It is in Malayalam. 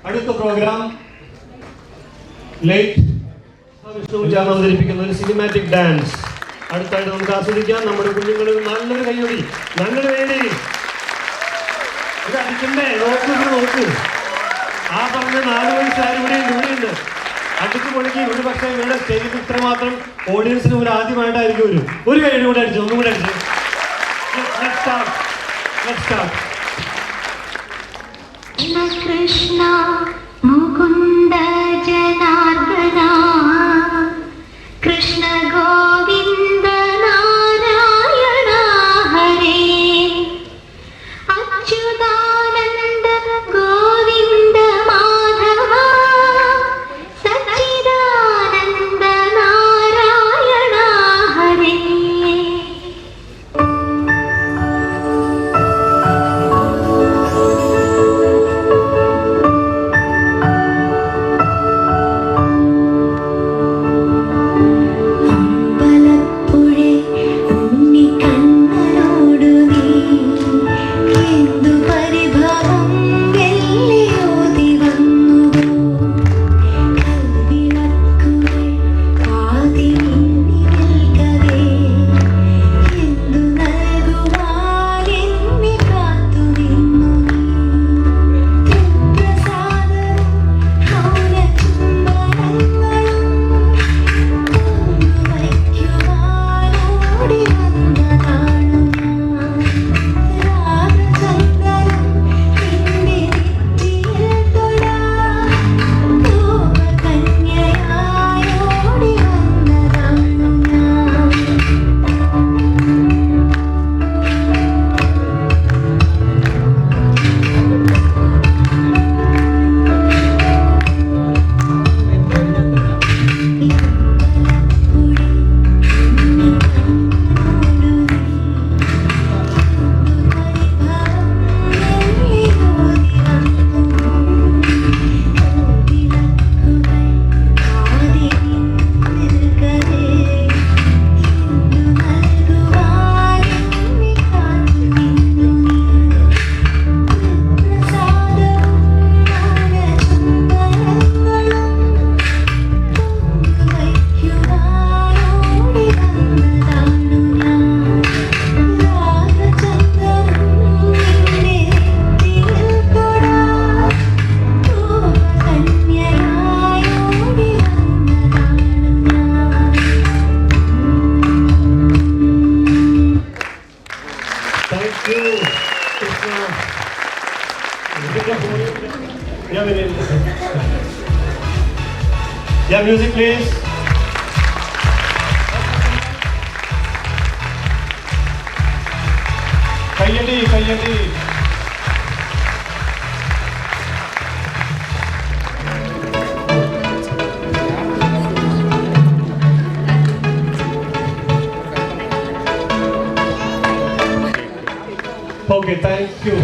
അടുത്ത പ്രോഗ്രാം ലൈറ്റ് വിഷ്ണു വിചാരം അവതരിപ്പിക്കുന്ന ഒരു സിനിമാറ്റിക് ഡാൻസ് അടുത്തായിട്ട് നമുക്ക് ആസ്വദിക്കാം. നമ്മുടെ കുഞ്ഞുങ്ങളിൽ നല്ലൊരു കൈയൊടി ഞങ്ങൾ വേണ്ടി ഇത് അടിക്കണ്ടേ? നോക്കൂ ആ പറഞ്ഞ 4 വയസ്സുകാരും ഇവിടെയുണ്ട്. അടിച്ചു പൊളിക്ക്. ഒരു പക്ഷേ ഇവിടെ സ്റ്റേജിൽ ഇത്രമാത്രം ഓഡിയൻസിന് ഒരു ആദ്യമായിട്ടായിരിക്കും ഒരു കൈയ്യടി കൂടെ അടിച്ചു. ഒന്നും കൂടെ അടിച്ചു. കൃഷ്ണ മുകുന്ദ ജനാർദ്ദന കൃഷ്ണ ഗോവിന്ദ നാരായണ ഹരേ അച്യുതാനന്ദ ഗോവിന്ദ മാധവ സച്ചിദാനന്ദ നാരായണ ഹരേ. Yeah, music please. Kayyadi. Okay, thank you.